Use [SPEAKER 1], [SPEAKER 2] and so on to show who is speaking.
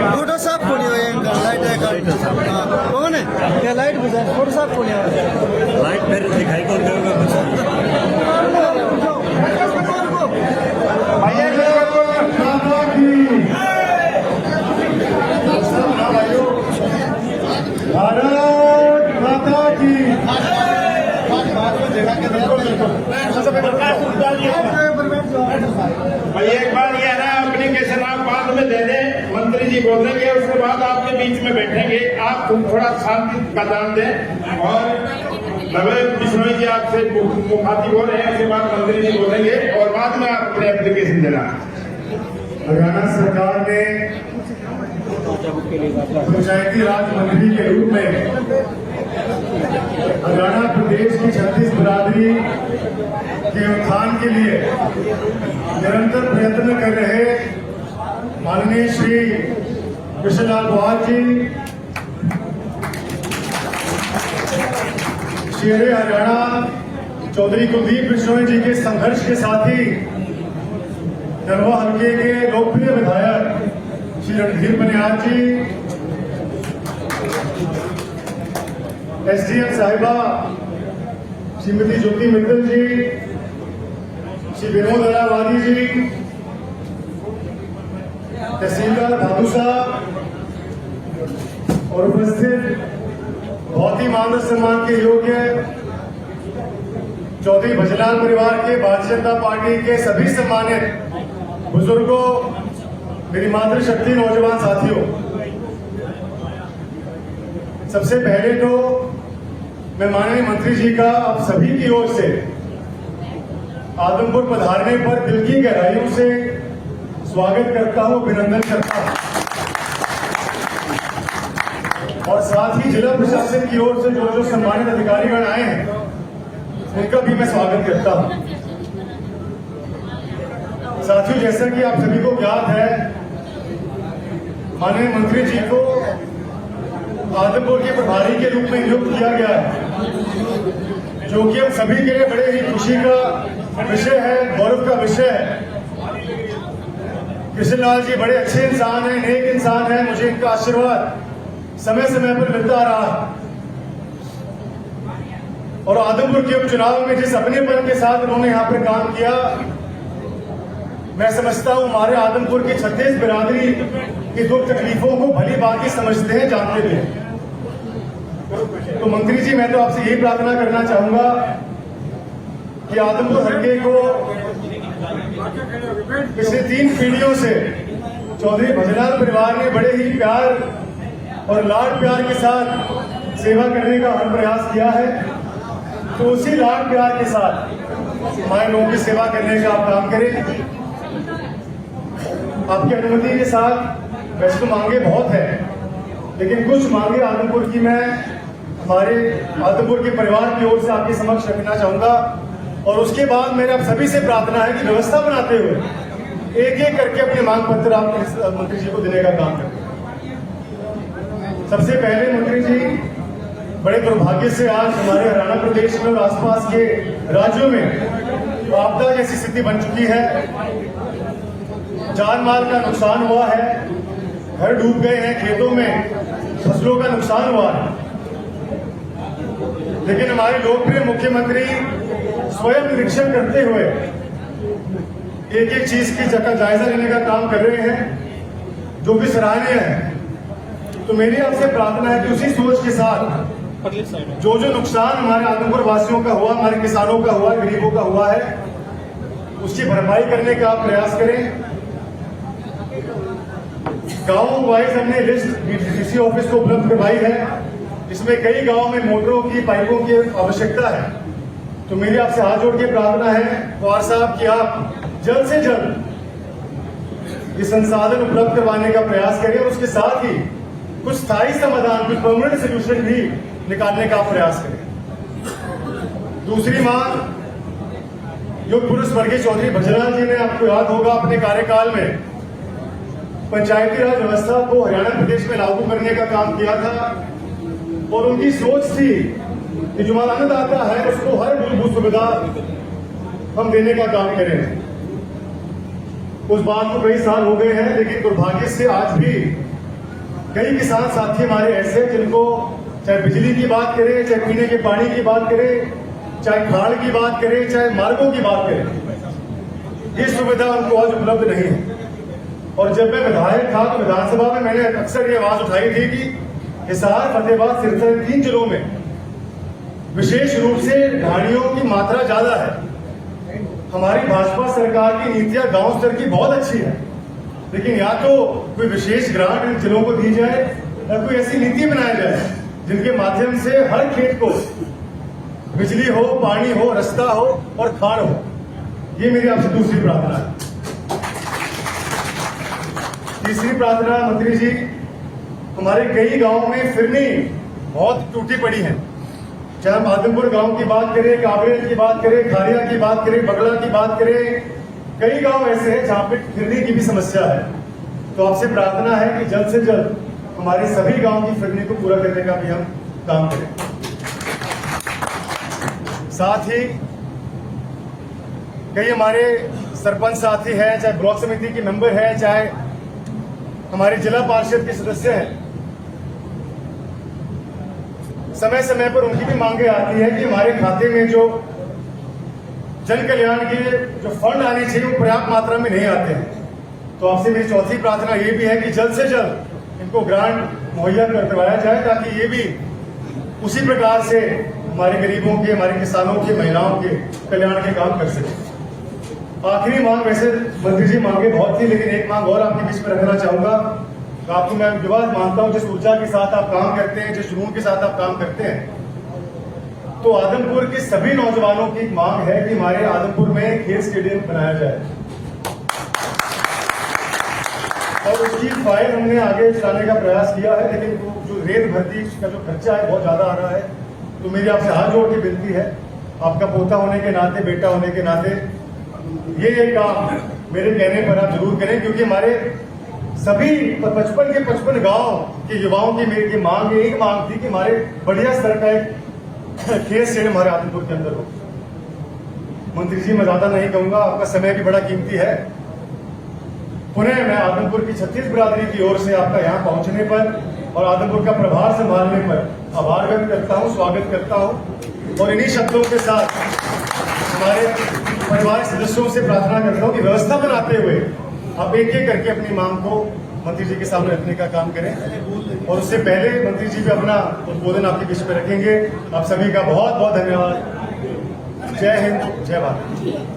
[SPEAKER 1] Photo साफ कोणी light है कौन है क्या लाइट बुझा फोटो साफ कोणी
[SPEAKER 2] लाइट मेरे दिखाई को देगा कुछ
[SPEAKER 3] भारत माता की
[SPEAKER 4] भाई एक बार ये है ना एप्लीकेशन आप बाद में दे दें, मंत्री जी बोलेंगे उसके बाद आपके बीच में बैठेंगे। आप थोड़ा शांति का दान दें और नवे बिश्नोई जी आपसे मुखातिब हो रहे हैं, उसके बाद मंत्री जी बोलेंगे और बाद में आप अपने एप्लीकेशन देना।
[SPEAKER 3] हरियाणा सरकार ने पंचायती राज मंत्री के रूप में हरियाणा प्रदेश की 36 बिरादरी के उत्थान के लिए निरंतर प्रयत्न कर रहे माननीय श्री कृष्णलाल पवार जी, शेर हरियाणा चौधरी कुलदीप बिश्नोई जी के संघर्ष के साथ ही नरवा हल्के के लोकप्रिय विधायक श्री रणधीर बनियाल जी, एसडीएम साहिबा श्रीमती ज्योति मित्तल जी, श्री विनोद अलावादी जी, तहसीलदार भादू साहब और उपस्थित बहुत ही मान सम्मान के योग्य चौधरी भजलाल परिवार के भारतीय जनता पार्टी के सभी सम्मानित बुजुर्गों, मेरी मातृशक्ति नौजवान साथियों, सबसे पहले तो मैं माननीय मंत्री जी का आप सभी की ओर से आदमपुर पधारने पर दिल की गहराइयों से स्वागत करता हूं, अभिनंदन करता हूं और साथ ही जिला प्रशासन की ओर से जो सम्मानित अधिकारीगण आए हैं उनका भी मैं स्वागत करता हूं। साथियों, जैसा कि आप सभी को ज्ञात है, माननीय मंत्री जी को आदमपुर के प्रभारी के रूप में नियुक्त किया गया है, जो कि हम सभी के लिए बड़े ही खुशी का विषय है, गौरव का विषय है। कृष्णलाल जी बड़े अच्छे इंसान हैं, नेक इंसान हैं, मुझे इनका आशीर्वाद समय समय पर मिलता रहा और आदमपुर के उपचुनाव में जिस अपनेपन के साथ उन्होंने यहाँ पर काम किया, मैं समझता हूं हमारे आदमपुर की 36 बिरादरी की दुख तकलीफों को भली बात समझते हैं, जानते भी हैं। तो मंत्री जी, मैं तो आपसे यही प्रार्थना करना चाहूंगा कि आदमपुर हल्के को पिछले 3 पीढ़ियों से चौधरी भजलाल परिवार ने बड़े ही प्यार और लाड प्यार के साथ सेवा करने का हर प्रयास किया है, तो उसी लाड प्यार के साथ हमारे लोगों की सेवा करने का आप काम करें। आपकी अनुमति के साथ वैसे तो मांगे बहुत है, लेकिन कुछ मांगे आदमपुर की मैं हमारे आदमपुर के परिवार की ओर से आपके समक्ष रखना चाहूंगा और उसके बाद मेरे आप सभी से प्रार्थना है कि व्यवस्था बनाते हुए एक एक करके अपने मांग पत्र आप मंत्री जी को देने का काम करें। सबसे पहले मंत्री जी, बड़े दुर्भाग्य से आज हमारे हरियाणा प्रदेश में और आसपास के राज्यों में आपदा जैसी स्थिति बन चुकी है, जान माल का नुकसान हुआ है, घर डूब गए हैं, खेतों में फसलों का नुकसान हुआ है, लेकिन हमारे लोकप्रिय मुख्यमंत्री स्वयं निरीक्षण करते हुए एक एक चीज की जायजा लेने का काम कर रहे हैं, जो भी सराहनीय है। तो मेरी आपसे प्रार्थना है कि उसी सोच के साथ जो नुकसान हमारे आदमपुर वासियों का हुआ, हमारे किसानों का हुआ, गरीबों का हुआ है, उसकी भरपाई करने का आप प्रयास करें। गांव वाइज हमने लिस्ट डीसी ऑफिस को उपलब्ध करवाई है, इसमें कई गांवों में मोटरों की, पाइपों की आवश्यकता है। तो मेरी आपसे हाथ जोड़ के प्रार्थना है पवार साहब कि आप जल्द से जल्द ये संसाधन उपलब्ध करवाने का प्रयास करें और उसके साथ ही कुछ स्थायी समाधान, कुछ परमानेंट सोल्यूशन भी निकालने का प्रयास करें। दूसरी मांग, योग पुरुष स्वर्गीय चौधरी भजलाल जी ने, आपको याद होगा, अपने कार्यकाल में पंचायती राज व्यवस्था को हरियाणा प्रदेश में लागू करने का काम किया था और उनकी सोच थी कि जो अन्नदाता है उसको हर मूलभूत सुविधा हम देने का काम करें। उस बात को कई साल हो गए हैं, लेकिन दुर्भाग्य से आज भी कई किसान साथी हमारे ऐसे हैं जिनको चाहे बिजली की बात करें, चाहे पीने के पानी की बात करें, चाहे खाड़ की बात करें, चाहे मार्गों की बात करें, ये सुविधा उनको आज उपलब्ध नहीं है। और जब मैं विधायक था तो विधानसभा में मैंने अक्सर ये आवाज उठाई थी कि हिसार, फतेहाबाद, सिरसा, 3 जिलों में विशेष रूप से ढाणियों की मात्रा ज्यादा है। हमारी भाजपा सरकार की नीतियां गांव स्तर की बहुत अच्छी है, लेकिन या तो कोई विशेष ग्रांट इन जिलों को दी जाए या कोई ऐसी नीति बनाई जाए जिनके माध्यम से हर खेत को बिजली हो, पानी हो, रास्ता हो और खाड़ हो। ये मेरी आपसे दूसरी प्रार्थना है। तीसरी प्रार्थना, मंत्री जी, हमारे कई गांव में फिरनी बहुत टूटी पड़ी है। चाहे हम आदमपुर गांव की बात करें, काबरेल की बात करें, खारिया की बात करें, बगला की बात करें, कई गांव ऐसे हैं जहां पे फिरनी की भी समस्या है। तो आपसे प्रार्थना है कि जल्द से जल्द हमारे सभी गांव की फिरनी को पूरा करने का भी हम काम करें। साथ ही कई हमारे सरपंच साथी हैं, चाहे ब्लॉक समिति के मेंबर हैं, चाहे हमारे जिला पार्षद के सदस्य हैं, समय समय पर उनकी भी मांगे आती है कि हमारे खाते में जो जन कल्याण के जो फंड आने चाहिए वो पर्याप्त मात्रा में नहीं आते हैं। तो आपसे मेरी चौथी प्रार्थना ये भी है कि जल्द से जल्द इनको ग्रांट मुहैया करवाया जाए, ताकि ये भी उसी प्रकार से हमारे गरीबों के, हमारे किसानों के, महिलाओं के कल्याण के काम कर सके। आखिरी मांग, वैसे मंत्री जी मांगे बहुत थी, लेकिन एक मांग और आपके बीच में रखना चाहूंगा। आपको मैं विवाद मानता हूं, जिस ऊर्जा के साथ आप काम करते हैं, जिस जुनून के साथ आप काम करते हैं, तो आदमपुर के सभी नौजवानों की एक मांग है कि हमारे आदमपुर में खेल स्टेडियम बनाया जाए और उसकी फाइल हमने आगे चलाने का प्रयास किया है, लेकिन वो जो रेत भर्ती का जो खर्चा है बहुत ज्यादा आ रहा है। तो मेरी आपसे हाथ जोड़ के विनती है, आपका पोता होने के नाते, बेटा होने के नाते, ये काम मेरे कहने पर आप जरूर करें, क्योंकि हमारे सभी 55 के 55 गांव के युवाओं की मेरी मांग, एक मांग थी कि हमारे बढ़िया स्तर का एक खेल स्टेडियम हमारे आदमपुर के अंदर हो। मंत्री जी, मैं ज्यादा नहीं कहूंगा, आपका समय भी बड़ा कीमती है। पुनः मैं आदमपुर की 36 बिरादरी की ओर से आपका यहाँ पहुंचने पर और आदमपुर का प्रभार संभालने पर आभार व्यक्त करता हूँ, स्वागत करता हूँ, और इन्हीं शब्दों के साथ हमारे परिवार सदस्यों से प्रार्थना करता हूँ कि व्यवस्था बनाते हुए आप एक एक करके अपनी मांग को मंत्री जी के सामने रखने का काम करें। और उससे पहले मंत्री जी भी अपना उद्बोधन आपके बीच में रखेंगे। आप सभी का बहुत बहुत धन्यवाद। जय हिंद, जय भारत।